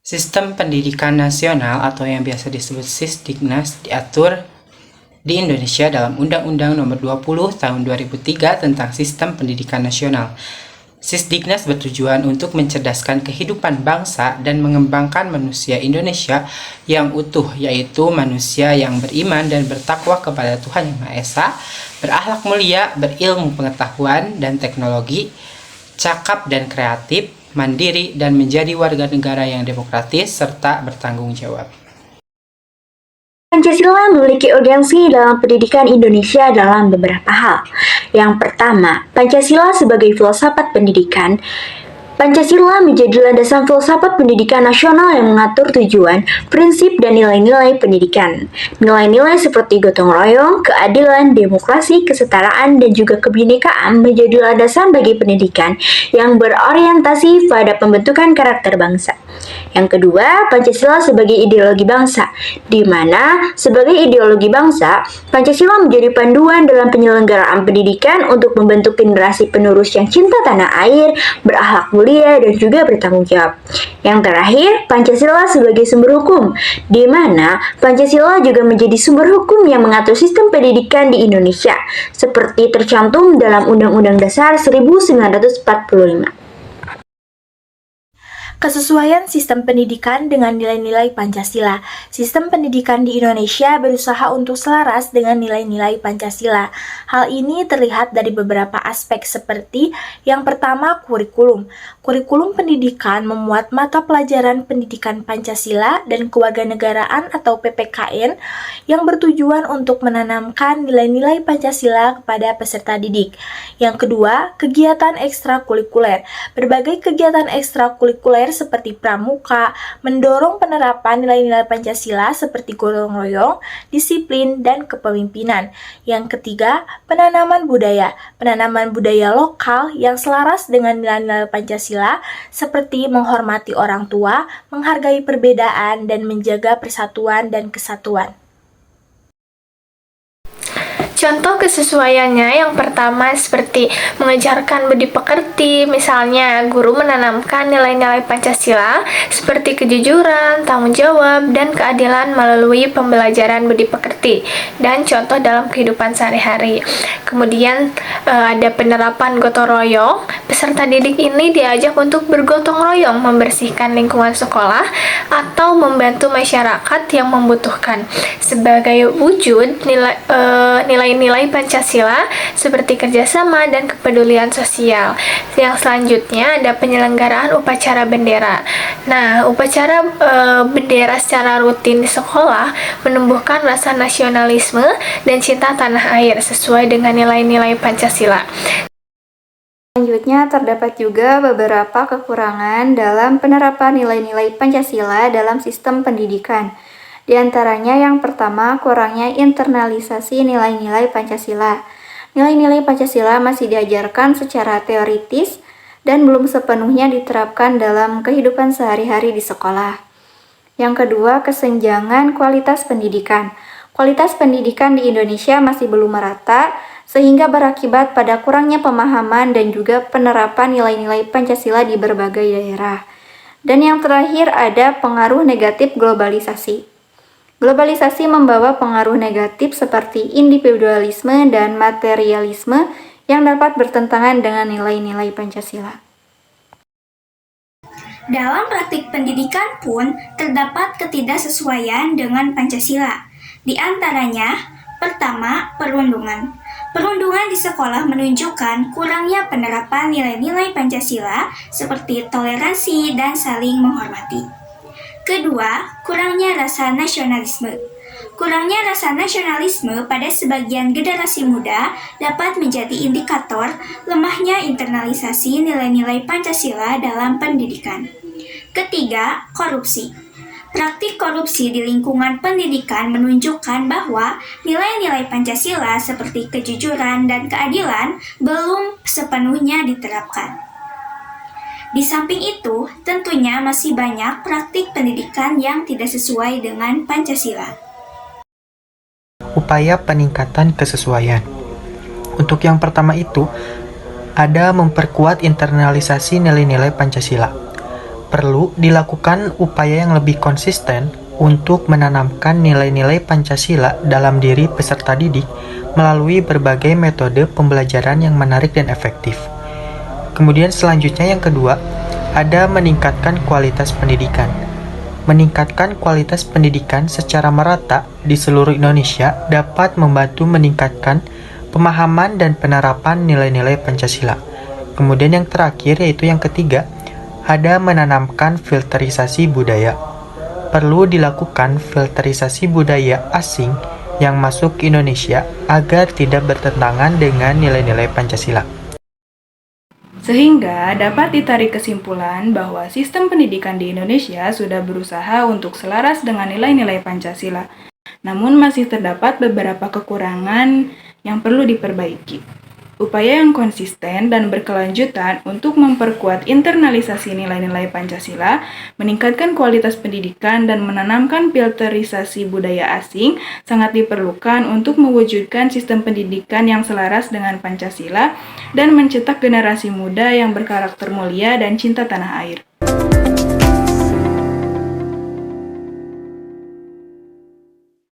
Sistem Pendidikan Nasional atau yang biasa disebut Sisdiknas diatur di Indonesia dalam Undang-Undang Nomor 20 Tahun 2003 tentang Sistem Pendidikan Nasional. Sisdiknas bertujuan untuk mencerdaskan kehidupan bangsa dan mengembangkan manusia Indonesia yang utuh, yaitu manusia yang beriman dan bertakwa kepada Tuhan Yang Maha Esa, berakhlak mulia, berilmu pengetahuan dan teknologi, cakap dan kreatif, mandiri, dan menjadi warga negara yang demokratis serta bertanggung jawab. Pancasila memiliki urgensi dalam pendidikan Indonesia dalam beberapa hal. Yang pertama, Pancasila sebagai filsafat pendidikan. Pancasila menjadi landasan filsafat pendidikan nasional yang mengatur tujuan, prinsip, dan nilai-nilai pendidikan. Nilai-nilai seperti gotong royong, keadilan, demokrasi, kesetaraan, dan juga kebinekaan menjadi landasan bagi pendidikan yang berorientasi pada pembentukan karakter bangsa. Yang kedua, Pancasila sebagai ideologi bangsa, di mana sebagai ideologi bangsa, Pancasila menjadi panduan dalam penyelenggaraan pendidikan untuk membentuk generasi penerus yang cinta tanah air, berakhlak mulia, dan juga bertanggung jawab. Yang terakhir, Pancasila sebagai sumber hukum, di mana Pancasila juga menjadi sumber hukum yang mengatur sistem pendidikan di Indonesia, seperti tercantum dalam Undang-Undang Dasar 1945. Kesesuaian sistem pendidikan dengan nilai-nilai Pancasila. Sistem pendidikan di Indonesia berusaha untuk selaras dengan nilai-nilai Pancasila. Hal ini terlihat dari beberapa aspek seperti yang pertama, kurikulum. Kurikulum pendidikan memuat mata pelajaran pendidikan Pancasila dan kewarganegaraan atau PPKN yang bertujuan untuk menanamkan nilai-nilai Pancasila kepada peserta didik. Yang kedua, kegiatan ekstrakurikuler. Berbagai kegiatan ekstrakurikuler seperti pramuka, mendorong penerapan nilai-nilai Pancasila seperti gotong royong, disiplin, dan kepemimpinan. Yang ketiga, penanaman budaya. Penanaman budaya lokal yang selaras dengan nilai-nilai Pancasila seperti menghormati orang tua, menghargai perbedaan, dan menjaga persatuan dan kesatuan. Contoh kesesuaiannya yang pertama seperti mengajarkan budi pekerti, misalnya guru menanamkan nilai-nilai Pancasila seperti kejujuran, tanggung jawab, dan keadilan melalui pembelajaran budi pekerti dan contoh dalam kehidupan sehari-hari. Kemudian ada penerapan gotong royong. Peserta didik ini diajak untuk bergotong royong membersihkan lingkungan sekolah atau membantu masyarakat yang membutuhkan sebagai wujud nilai-nilai Pancasila seperti kerjasama dan kepedulian sosial. Yang selanjutnya ada penyelenggaraan upacara bendera. Nah, upacara bendera secara rutin di sekolah menumbuhkan rasa nasionalisme dan cinta tanah air sesuai dengan nilai-nilai Pancasila. Selanjutnya, terdapat juga beberapa kekurangan dalam penerapan nilai-nilai Pancasila dalam sistem pendidikan. Di antaranya yang pertama, kurangnya internalisasi nilai-nilai Pancasila. Nilai-nilai Pancasila masih diajarkan secara teoritis dan belum sepenuhnya diterapkan dalam kehidupan sehari-hari di sekolah. Yang kedua, kesenjangan kualitas pendidikan. Kualitas pendidikan di Indonesia masih belum merata, sehingga berakibat pada kurangnya pemahaman dan juga penerapan nilai-nilai Pancasila di berbagai daerah. Dan yang terakhir ada pengaruh negatif globalisasi. Globalisasi membawa pengaruh negatif seperti individualisme dan materialisme yang dapat bertentangan dengan nilai-nilai Pancasila. Dalam praktik pendidikan pun terdapat ketidaksesuaian dengan Pancasila. Di antaranya, pertama, perundungan. Perundungan di sekolah menunjukkan kurangnya penerapan nilai-nilai Pancasila seperti toleransi dan saling menghormati. Kedua, kurangnya rasa nasionalisme. Kurangnya rasa nasionalisme pada sebagian generasi muda dapat menjadi indikator lemahnya internalisasi nilai-nilai Pancasila dalam pendidikan. Ketiga, korupsi. Praktik korupsi di lingkungan pendidikan menunjukkan bahwa nilai-nilai Pancasila seperti kejujuran dan keadilan belum sepenuhnya diterapkan. Di samping itu, tentunya masih banyak praktik pendidikan yang tidak sesuai dengan Pancasila. Upaya peningkatan kesesuaian. Untuk yang pertama itu, ada memperkuat internalisasi nilai-nilai Pancasila. perlu dilakukan upaya yang lebih konsisten untuk menanamkan nilai-nilai Pancasila dalam diri peserta didik melalui berbagai metode pembelajaran yang menarik dan efektif. Kemudian selanjutnya yang kedua, ada meningkatkan kualitas pendidikan. Meningkatkan kualitas pendidikan secara merata di seluruh Indonesia dapat membantu meningkatkan pemahaman dan penerapan nilai-nilai Pancasila. Kemudian yang terakhir yaitu yang ketiga, ada menanamkan filterisasi budaya. Perlu dilakukan filterisasi budaya asing yang masuk ke Indonesia agar tidak bertentangan dengan nilai-nilai Pancasila. Sehingga dapat ditarik kesimpulan bahwa sistem pendidikan di Indonesia sudah berusaha untuk selaras dengan nilai-nilai Pancasila. Namun masih terdapat beberapa kekurangan yang perlu diperbaiki. Upaya yang konsisten dan berkelanjutan untuk memperkuat internalisasi nilai-nilai Pancasila, meningkatkan kualitas pendidikan, dan menanamkan filterisasi budaya asing sangat diperlukan untuk mewujudkan sistem pendidikan yang selaras dengan Pancasila dan mencetak generasi muda yang berkarakter mulia dan cinta tanah air.